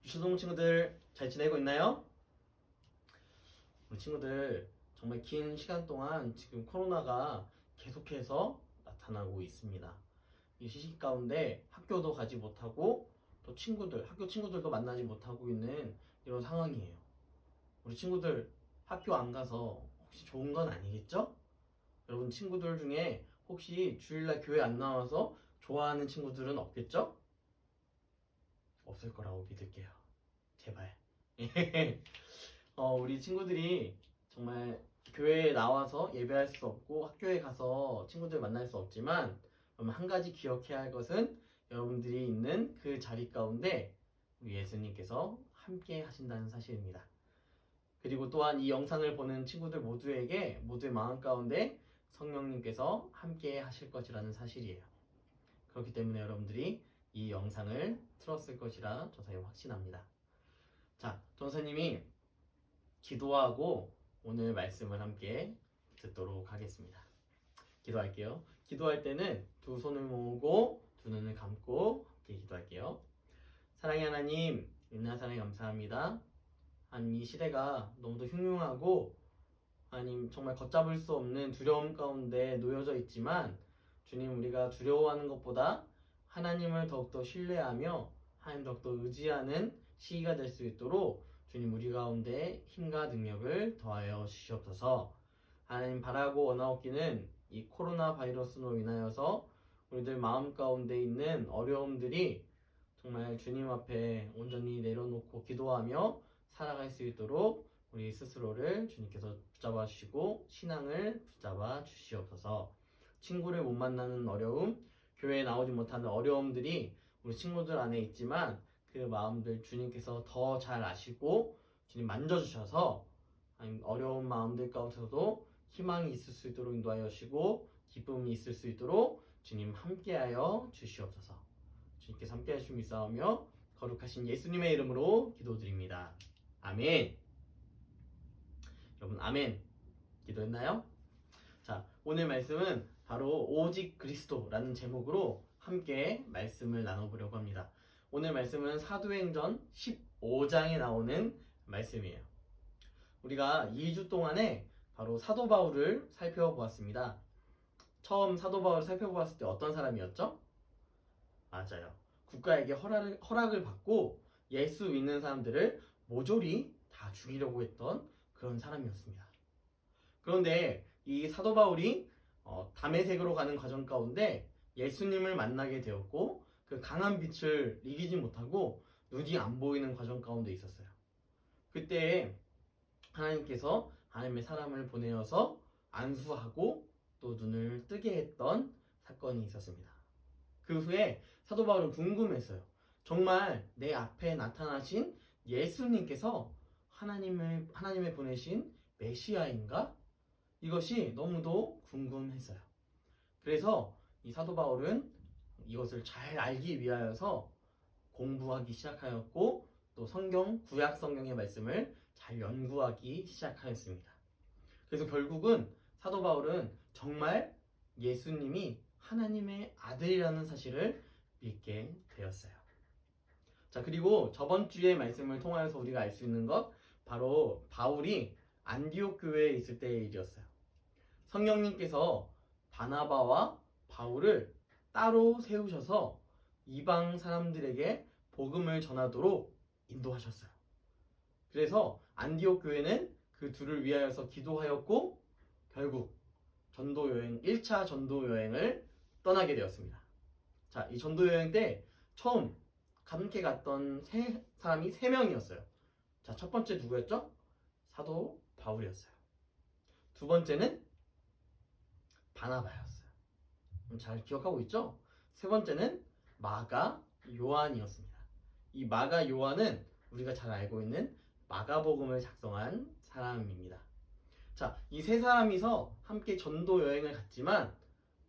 유초동 친구들 잘 지내고 있나요? 우리 친구들 정말 긴 시간 동안 지금 코로나가 계속해서 나타나고 있습니다. 이 시기 가운데 학교도 가지 못하고 또 학교 친구들도 만나지 못하고 있는 이런 상황이에요. 우리 친구들 학교 안 가서 혹시 좋은 건 아니겠죠? 여러분 친구들 중에 혹시 주일날 교회 안 나와서 좋아하는 친구들은 없겠죠? 없을 거라고 믿을게요. 제발. 우리 친구들이 정말 교회에 나와서 예배할 수 없고 학교에 가서 친구들 만날 수 없지만 여러분 한 가지 기억해야 할 것은 여러분들이 있는 그 자리 가운데 우리 예수님께서 함께 하신다는 사실입니다. 그리고 또한 이 영상을 보는 친구들 모두의 마음 가운데 성령님께서 함께 하실 것이라는 사실이에요. 그렇기 때문에 여러분들이 이 영상을 틀었을 것이라 전사님 확신합니다. 자, 전사님이 기도하고 오늘 말씀을 함께 듣도록 하겠습니다. 기도할게요. 기도할 때는 두 손을 모으고 두 눈을 감고 함께 기도할게요. 사랑의 하나님, 은혜와 사랑에 감사합니다. 하나님, 이 시대가 너무도 흉흉하고 하나님 정말 걷잡을 수 없는 두려움 가운데 놓여져 있지만 주님, 우리가 두려워하는 것보다 하나님을 더욱더 신뢰하며 하나님 더욱더 의지하는 시기가 될 수 있도록 주님 우리 가운데 힘과 능력을 더하여 주시옵소서. 하나님 바라고 원하옵기는 이 코로나 바이러스로 인하여서 우리들 마음 가운데 있는 어려움들이 정말 주님 앞에 온전히 내려놓고 기도하며 살아갈 수 있도록 우리 스스로를 주님께서 붙잡아 주시고 신앙을 붙잡아 주시옵소서. 친구를 못 만나는 어려움, 교회에 나오지 못하는 어려움들이 우리 친구들 안에 있지만 그 마음들 주님께서 더 잘 아시고 주님 만져주셔서 어려운 마음들 가운데서도 희망이 있을 수 있도록 인도하여 주시고 기쁨이 있을 수 있도록 주님 함께하여 주시옵소서. 주님께서 함께하여 주시며 싸우며 거룩하신 예수님의 이름으로 기도드립니다. 아멘. 여러분 아멘 기도했나요? 자, 오늘 말씀은 바로 오직 그리스도라는 제목으로 함께 말씀을 나눠보려고 합니다. 오늘 말씀은 사도행전 15장에 나오는 말씀이에요. 우리가 2주 동안에 바로 사도 바울을 살펴보았습니다. 처음 사도 바울을 살펴보았을 때 어떤 사람이었죠? 맞아요. 국가에게 허락을 받고 예수 믿는 사람들을 모조리 다 죽이려고 했던 그런 사람이었습니다. 그런데 이 사도 바울이 다메섹으로 가는 과정 가운데 예수님을 만나게 되었고 그 강한 빛을 이기지 못하고 눈이 안 보이는 과정 가운데 있었어요. 그때 하나님께서 하나님의 사람을 보내어서 안수하고 또 눈을 뜨게 했던 사건이 있었습니다. 그 후에 사도 바울은 궁금했어요. 정말 내 앞에 나타나신 예수님께서 하나님의 보내신 메시아인가? 이것이 너무도 궁금했어요. 그래서 이 사도 바울은 이것을 잘 알기 위하여서 공부하기 시작하였고 또 구약 성경의 말씀을 잘 연구하기 시작하였습니다. 그래서 결국은 사도 바울은 정말 예수님이 하나님의 아들이라는 사실을 믿게 되었어요. 자, 그리고 저번 주의 말씀을 통하여서 우리가 알 수 있는 것 바로 바울이 안디옥 교회에 있을 때의 일이었어요. 성령님께서 바나바와 바울을 따로 세우셔서 이방 사람들에게 복음을 전하도록 인도하셨어요. 그래서 안디옥 교회는 그 둘을 위하여서 기도하였고 결국 1차 전도 여행을 떠나게 되었습니다. 자, 이 전도 여행 때 처음 함께 갔던 사람이 3명이었어요. 자, 첫 번째 누구였죠? 사도 바울이었어요. 두 번째는 바나바였어요. 잘 기억하고 있죠? 세 번째는 마가 요한이었습니다. 이 마가 요한은 우리가 잘 알고 있는 마가복음을 작성한 사람입니다. 자, 이 세 사람이서 함께 전도 여행을 갔지만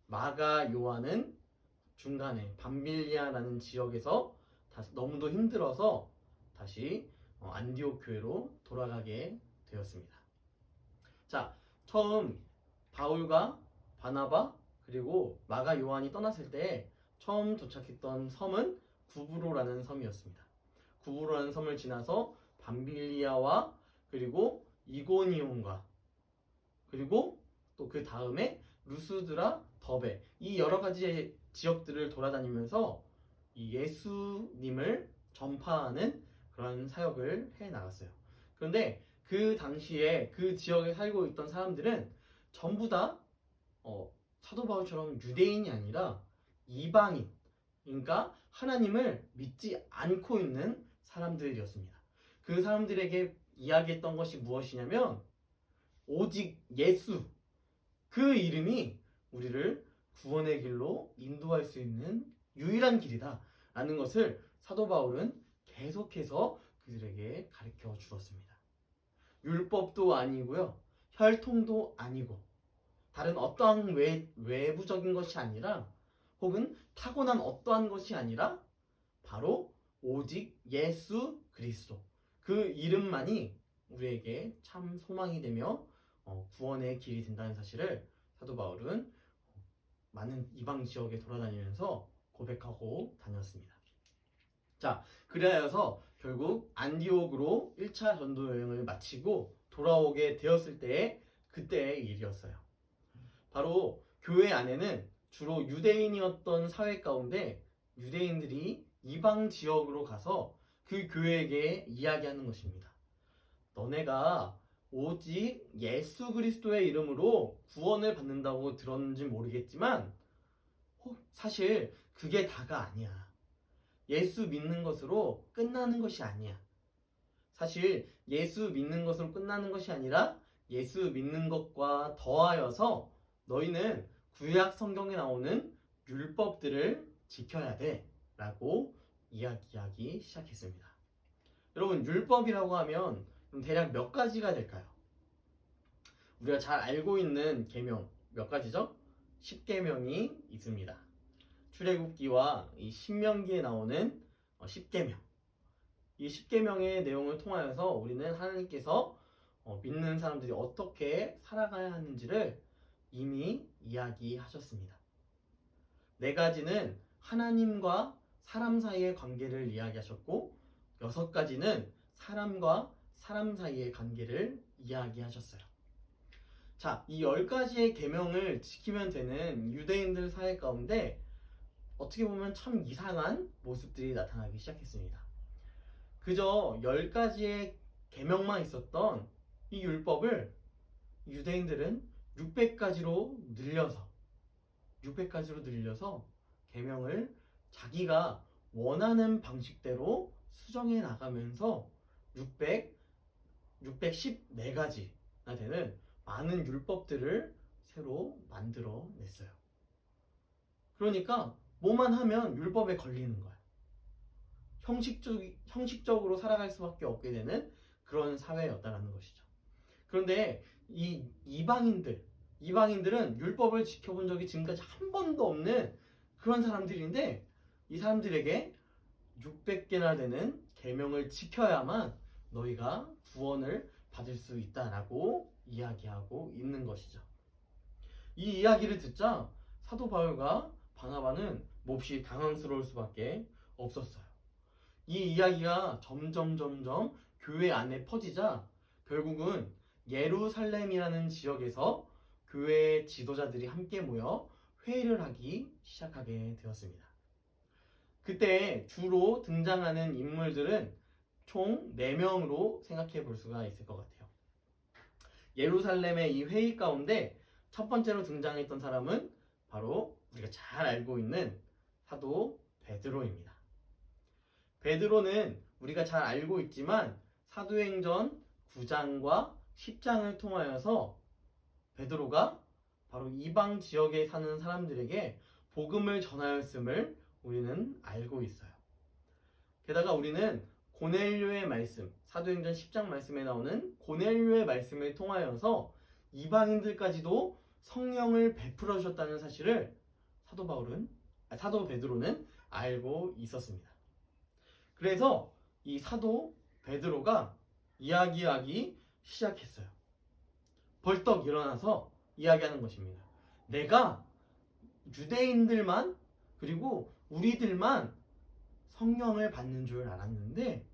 마가 요한은 중간에 밤빌리아라는 지역에서 다시 너무도 힘들어서 다시 안디옥 교회로 돌아가게 되었습니다. 자, 처음 바울과 바나바 그리고 마가 요한이 떠났을 때 처음 도착했던 섬은 구브로라는 섬이었습니다. 구부로라는 섬을 지나서 밤빌리아와 그리고 이고니온과 그리고 또 그 다음에 루스드라, 더베 이 여러 가지 지역들을 돌아다니면서 이 예수님을 전파하는 그런 사역을 해 나갔어요. 그런데 그 당시에 그 지역에 살고 있던 사람들은 전부 다 사도 바울처럼 유대인이 아니라 이방인, 그러니까 하나님을 믿지 않고 있는 사람들이었습니다. 그 사람들에게 이야기했던 것이 무엇이냐면 오직 예수, 그 이름이 우리를 구원의 길로 인도할 수 있는 유일한 길이다 라는 것을 사도 바울은 계속해서 그들에게 가르쳐 주었습니다. 율법도 아니고요, 혈통도 아니고 다른 어떠한 외부적인 것이 아니라 혹은 타고난 어떠한 것이 아니라 바로 오직 예수 그리스도, 그 이름만이 우리에게 참 소망이 되며 구원의 길이 된다는 사실을 사도 바울은 많은 이방 지역에 돌아다니면서 고백하고 다녔습니다. 자, 그리하여서 결국 안디옥으로 1차 전도 여행을 마치고 돌아오게 되었을 때에 그때의 일이었어요. 바로 교회 안에는 주로 유대인이었던 사회 가운데 유대인들이 이방 지역으로 가서 그 교회에게 이야기하는 것입니다. 너네가 오직 예수 그리스도의 이름으로 구원을 받는다고 들었는지 모르겠지만 사실 그게 다가 아니야. 예수 믿는 것으로 끝나는 것이 아니야. 사실 예수 믿는 것으로 끝나는 것이 아니라 예수 믿는 것과 더하여서 너희는 구약 성경에 나오는 율법들을 지켜야 돼 라고 이야기하기 시작했습니다. 여러분, 율법이라고 하면 대략 몇 가지가 될까요? 우리가 잘 알고 있는 계명 몇 가지죠? 10계명이 있습니다. 출애굽기와 이 신명기에 나오는 10계명, 이 10계명의 내용을 통하여서 우리는 하나님께서 믿는 사람들이 어떻게 살아가야 하는지를 이미 이야기하셨습니다. 4가지는 하나님과 사람 사이의 관계를 이야기하셨고 6가지는 사람과 사람 사이의 관계를 이야기하셨어요. 자, 이 10가지의 계명을 지키면 되는 유대인들 사회 가운데 어떻게 보면 참 이상한 모습들이 나타나기 시작했습니다. 그저 10가지의 계명만 있었던 이 율법을 유대인들은 600가지로 늘려서 계명을 자기가 원하는 방식대로 수정해 나가면서 614가지나 되는 많은 율법들을 새로 만들어 냈어요. 그러니까 뭐만 하면 율법에 걸리는 거야. 형식적으로 살아갈 수밖에 없게 되는 그런 사회였다라는 것이죠. 그런데 이 이방인들은 율법을 지켜본 적이 지금까지 한 번도 없는 그런 사람들인데 이 사람들에게 600개나 되는 계명을 지켜야만 너희가 구원을 받을 수 있다라고 이야기하고 있는 것이죠. 이 이야기를 듣자 사도 바울과 바나바는 몹시 당황스러울 수밖에 없었어요. 이 이야기가 점점 교회 안에 퍼지자 결국은 예루살렘이라는 지역에서 교회 지도자들이 함께 모여 회의를 하기 시작하게 되었습니다. 그때 주로 등장하는 인물들은 총 4명으로 생각해 볼 수가 있을 것 같아요. 예루살렘의 이 회의 가운데 첫 번째로 등장했던 사람은 바로 우리가 잘 알고 있는 사도 베드로입니다. 베드로는 우리가 잘 알고 있지만 사도행전 9장과 10장을 통하여서 베드로가 바로 이방 지역에 사는 사람들에게 복음을 전하였음을 우리는 알고 있어요. 게다가 우리는 고넬료의 말씀, 사도행전 10장 말씀에 나오는 고넬료의 말씀을 통하여서 이방인들까지도 성령을 베풀어 주셨다는 사실을 사도 베드로는 알고 있었습니다. 그래서 이 사도 베드로가 이야기하기 시작했어요. 벌떡 일어나서 이야기하는 것입니다. 내가 유대인들만 그리고 우리들만 성령을 받는 줄 알았는데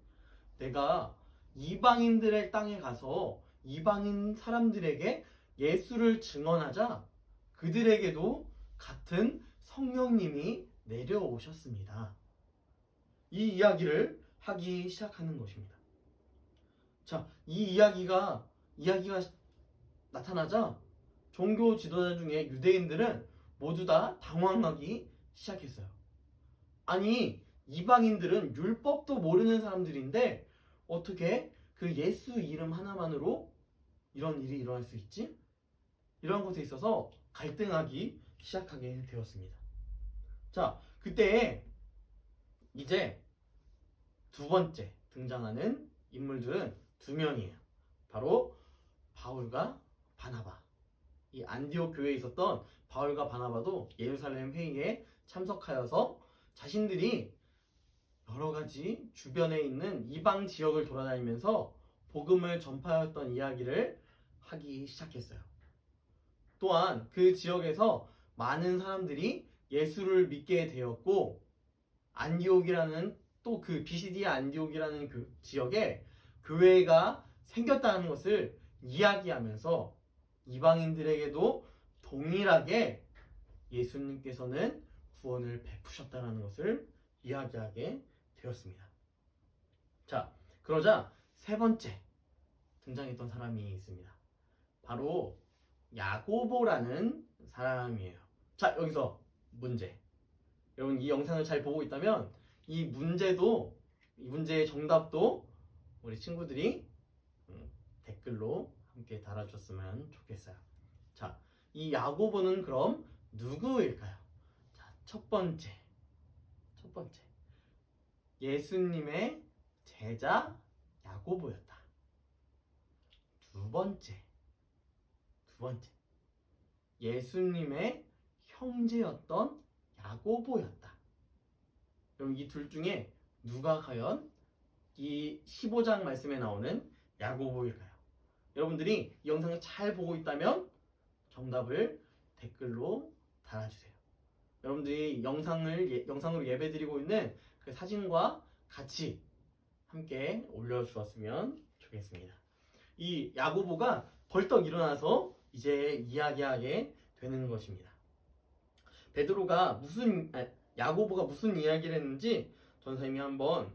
내가 이방인들의 땅에 가서 이방인 사람들에게 예수를 증언하자 그들에게도 같은 성령님이 내려오셨습니다. 이 이야기를 하기 시작하는 것입니다. 자, 이 이야기가 나타나자 종교 지도자 중에 유대인들은 모두 다 당황하기 시작했어요. 아니, 이방인들은 율법도 모르는 사람들인데 어떻게 그 예수 이름 하나만으로 이런 일이 일어날 수 있지? 이런 것에 있어서 갈등하기 시작하게 되었습니다. 자, 그때 이제 두 번째 등장하는 인물들은 두 명이에요. 바로 바울과 바나바. 이 안디옥 교회에 있었던 바울과 바나바도 예루살렘 회의에 참석하여서 자신들이 여러 가지 주변에 있는 이방 지역을 돌아다니면서 복음을 전파하였던 이야기를 하기 시작했어요. 또한 그 지역에서 많은 사람들이 예수를 믿게 되었고 안디옥이라는 또 그 비시디아 안디옥이라는 그 지역에 교회가 생겼다는 것을 이야기하면서 이방인들에게도 동일하게 예수님께서는 구원을 베푸셨다는 것을 이야기하게 되었습니다. 자, 그러자 세 번째 등장했던 사람이 있습니다. 바로 야고보라는 사람이에요. 자, 여기서 문제. 여러분 이 영상을 잘 보고 있다면 이 문제의 정답도 우리 친구들이 댓글로 함께 달아줬으면 좋겠어요. 자, 이 야고보는 그럼 누구일까요? 자, 첫 번째. 예수님의 제자 야고보였다. 두 번째. 예수님의 형제였던 야고보였다. 그럼 이 둘 중에 누가 과연 이 15장 말씀에 나오는 야고보일까요? 여러분들이 이 영상을 잘 보고 있다면 정답을 댓글로 달아주세요. 여러분들이 영상으로 예배드리고 있는 그 사진과 같이 함께 올려주었으면 좋겠습니다. 이 야고보가 벌떡 일어나서 이제 이야기하게 되는 것입니다. 야고보가 무슨 이야기를 했는지 전사님이 한번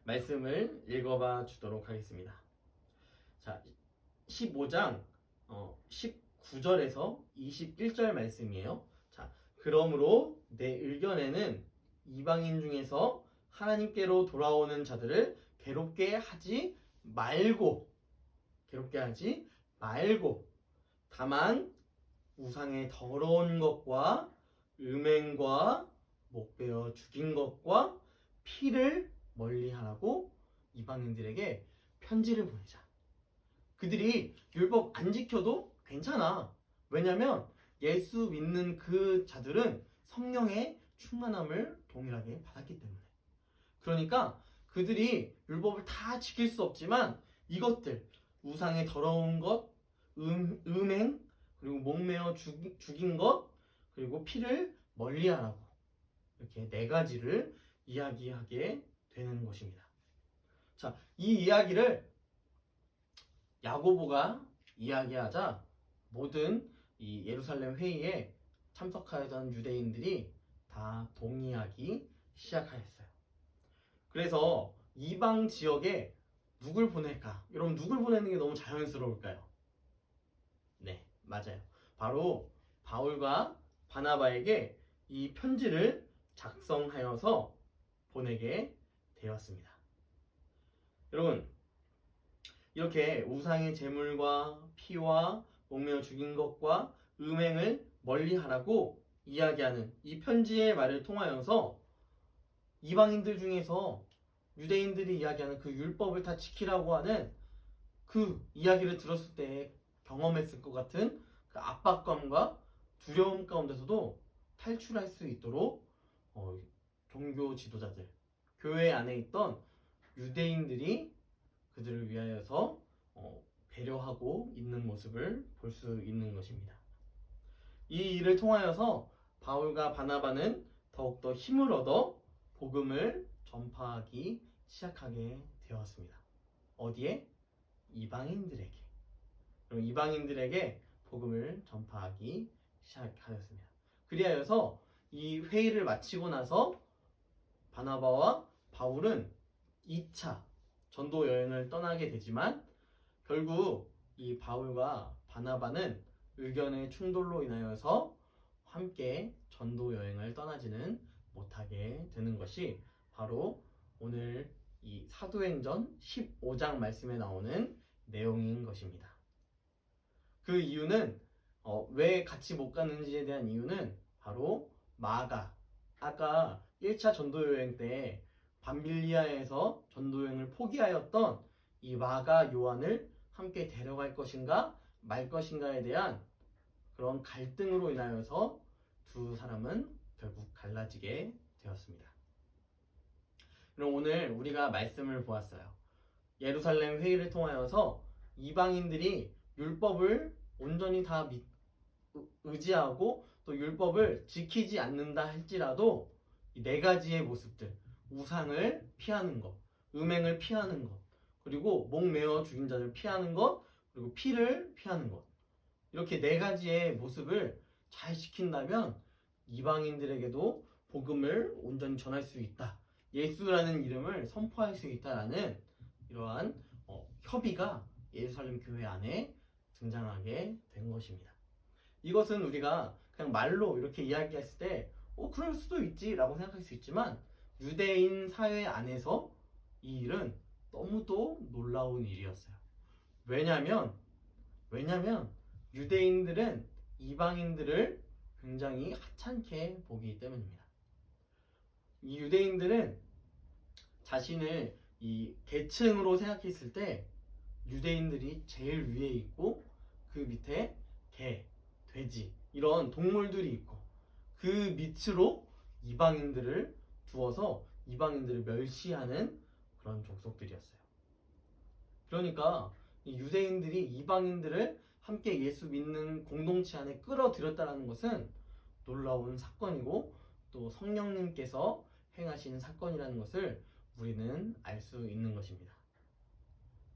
말씀을 읽어봐 주도록 하겠습니다. 자, 15장 19절에서 21절 말씀이에요. 자, 그러므로 내 의견에는 이방인 중에서 하나님께로 돌아오는 자들을 괴롭게 하지 말고 다만 우상의 더러운 것과 음행과 목베어 죽인 것과 피를 멀리하라고 이방인들에게 편지를 보내자. 그들이 율법 안 지켜도 괜찮아. 왜냐면 예수 믿는 그 자들은 성령의 충만함을 동일하게 받았기 때문에. 그러니까 그들이 율법을 다 지킬 수 없지만 이것들, 우상의 더러운 것, 음행, 그리고 목매어 죽인 것, 그리고 피를 멀리하라고 이렇게 네 가지를 이야기하게 되는 것입니다. 자, 이 이야기를 야고보가 이야기하자 모든 이 예루살렘 회의에 참석하였던 유대인들이 다 동의하기 시작하였어요. 그래서 이방 지역에 누굴 보낼까? 여러분 누굴 보내는 게 너무 자연스러울까요? 네, 맞아요. 바로 바울과 바나바에게 이 편지를 작성하여서 보내게 되었습니다. 여러분, 이렇게 우상의 제물과 피와 목매어 죽인 것과 음행을 멀리하라고 이야기하는 이 편지의 말을 통하여서 이방인들 중에서 유대인들이 이야기하는 그 율법을 다 지키라고 하는 그 이야기를 들었을 때 경험했을 것 같은 그 압박감과 두려움 가운데서도 탈출할 수 있도록 종교 지도자들, 교회 안에 있던 유대인들이 그들을 위하여서 배려하고 있는 모습을 볼 수 있는 것입니다. 이 일을 통하여서 바울과 바나바는 더욱더 힘을 얻어 복음을 전파하기 시작하게 되었습니다. 어디에? 이방인들에게. 그럼 이방인들에게 복음을 전파하기 시작하였습니다. 그리하여서 이 회의를 마치고 나서 바나바와 바울은 2차 전도 여행을 떠나게 되지만 결국 이 바울과 바나바는 의견의 충돌로 인하여서 함께 전도 여행을 떠나지는 못하게 되는 것이 바로 오늘 이 사도행전 15장 말씀에 나오는 내용인 것입니다. 그 이유는 왜 같이 못 가는지에 대한 이유는 바로 마가, 아까 1차 전도여행 때 밤빌리아에서 전도여행을 포기하였던 이 마가 요한을 함께 데려갈 것인가 말 것인가에 대한 그런 갈등으로 인하여서 두 사람은 결국 갈라지게 되었습니다. 그럼 오늘 우리가 말씀을 보았어요. 예루살렘 회의를 통하여서 이방인들이 율법을 온전히 다 의지하고 또 율법을 지키지 않는다 할지라도 이 네 가지의 모습들, 우상을 피하는 것, 음행을 피하는 것, 그리고 목 메어 죽인 자를 피하는 것, 그리고 피를 피하는 것, 이렇게 네 가지의 모습을 잘 지킨다면 이방인들에게도 복음을 온전히 전할 수 있다, 예수라는 이름을 선포할 수 있다라는 이러한 협의가 예루살렘 교회 안에 등장하게 된 것입니다. 이것은 우리가 그냥 말로 이렇게 이야기했을 때 그럴 수도 있지 라고 생각할 수 있지만 유대인 사회 안에서 이 일은 너무도 놀라운 일이었어요. 왜냐면 유대인들은 이방인들을 굉장히 하찮게 보기 때문입니다. 이 유대인들은 자신을 이 계층으로 생각했을 때 유대인들이 제일 위에 있고 그 밑에 개, 돼지 이런 동물들이 있고 그 밑으로 이방인들을 두어서 이방인들을 멸시하는 그런 족속들이었어요. 그러니까 이 유대인들이 이방인들을 함께 예수 믿는 공동체 안에 끌어들였다는 것은 놀라운 사건이고 또 성령님께서 행하신 사건이라는 것을 우리는 알 수 있는 것입니다.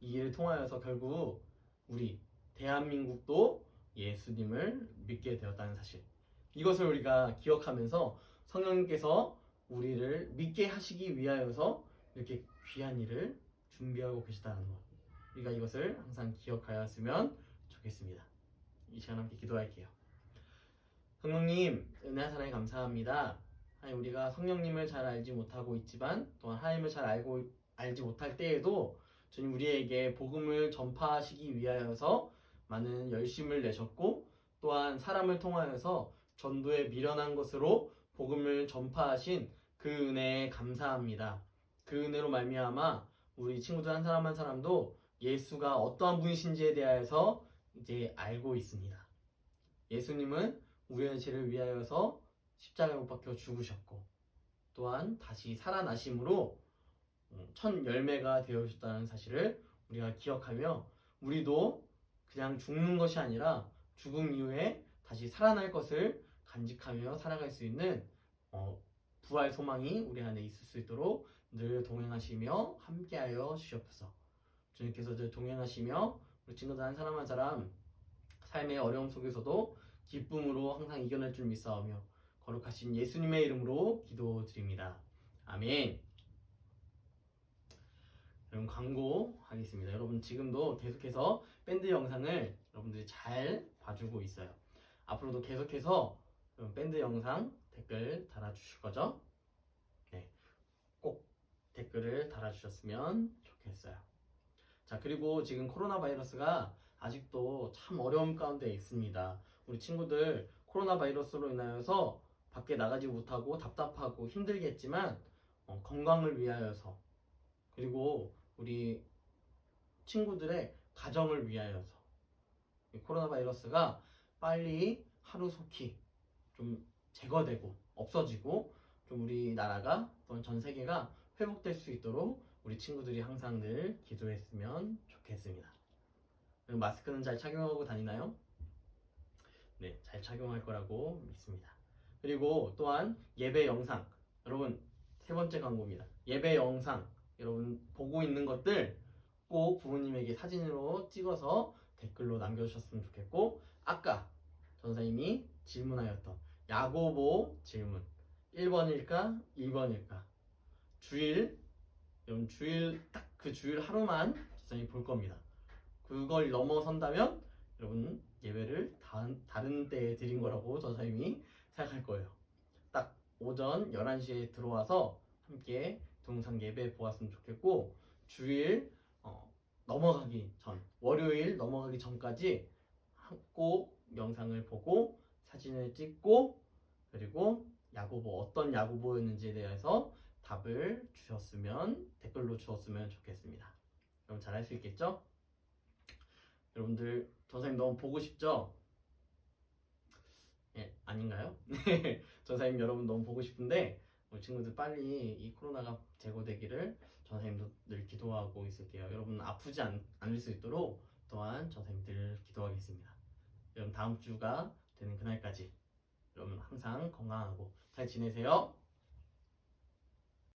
이 일을 통하여서 결국 우리 대한민국도 예수님을 믿게 되었다는 사실, 이것을 우리가 기억하면서 성령님께서 우리를 믿게 하시기 위하여서 이렇게 귀한 일을 준비하고 계시다는 것, 우리가 이것을 항상 기억하였으면 좋겠습니다. 이 시간 함께 기도할게요. 성령님, 은혜와 사랑에 감사합니다. 하나님, 우리가 성령님을 잘 알지 못하고 있지만 또한 하나님을 잘 알지 못할 때에도 주님 우리에게 복음을 전파하시기 위하여서 많은 열심을 내셨고 또한 사람을 통하여서 전도에 미련한 것으로 복음을 전파하신 그 은혜에 감사합니다. 그 은혜로 말미암아 우리 친구들 한 사람 한 사람도 예수가 어떠한 분이신지에 대하여서 이제 알고 있습니다. 예수님은 우리의 죄를 위하여서 십자가에 못 박혀 죽으셨고 또한 다시 살아나심으로 첫 열매가 되어주셨다는 사실을 우리가 기억하며 우리도 그냥 죽는 것이 아니라 죽음 이후에 다시 살아날 것을 간직하며 살아갈 수 있는 부활 소망이 우리 안에 있을 수 있도록 늘 동행하시며 함께하여 주시옵소서. 주님께서 늘 동행하시며 우리 친구들 한 사람 한 사람 삶의 어려움 속에서도 기쁨으로 항상 이겨낼 줄 믿사오며 거룩하신 예수님의 이름으로 기도드립니다. 아멘. 여러분, 광고하겠습니다. 여러분 지금도 계속해서 밴드 영상을 여러분들이 잘 봐주고 있어요. 앞으로도 계속해서 밴드 영상 댓글 달아주실 거죠? 네, 꼭 댓글을 달아주셨으면 좋겠어요. 자, 그리고 지금 코로나 바이러스가 아직도 참 어려움 가운데 있습니다. 우리 친구들 코로나 바이러스로 인하여서 밖에 나가지 못하고 답답하고 힘들겠지만 건강을 위하여서 그리고 우리 친구들의 가정을 위하여서 코로나 바이러스가 빨리 하루속히 좀 제거되고 없어지고 좀 우리나라가 또는 전 세계가 회복될 수 있도록 우리 친구들이 항상 늘 기도했으면 좋겠습니다. 그리고 마스크는 잘 착용하고 다니나요? 네, 잘 착용할 거라고 믿습니다. 그리고 또한 예배 영상, 여러분 세 번째 광고입니다. 예배 영상 여러분 보고 있는 것들 꼭 부모님에게 사진으로 찍어서 댓글로 남겨주셨으면 좋겠고, 아까 전사님이 질문하였던 야고보 질문 1번일까 2번일까, 주일, 여러분 주일 딱 그 주일 하루만 전사님이 볼 겁니다. 그걸 넘어선다면 여러분 예배를 다른 때에 드린 거라고 전사님이 생각할 거예요. 딱 오전 11시에 들어와서 함께 동상 예배 보았으면 좋겠고, 주일 넘어가기 전, 월요일 넘어가기 전까지 꼭 영상을 보고 사진을 찍고, 그리고 야고보 어떤 야고보였는지에 대해서 답을 주셨으면, 댓글로 주었으면 좋겠습니다. 여러분 잘할 수 있겠죠? 여러분들 전사님 너무 보고 싶죠? 예, 아닌가요? 네, 전사님 여러분 너무 보고 싶은데 우리 친구들 빨리 이 코로나가 제거되기를 전사님도 늘 기도하고 있을게요. 여러분 아프지 않을 수 있도록 또한 전사님 늘 기도하겠습니다. 여러분 다음 주가 되는 그날까지 여러분 항상 건강하고 잘 지내세요.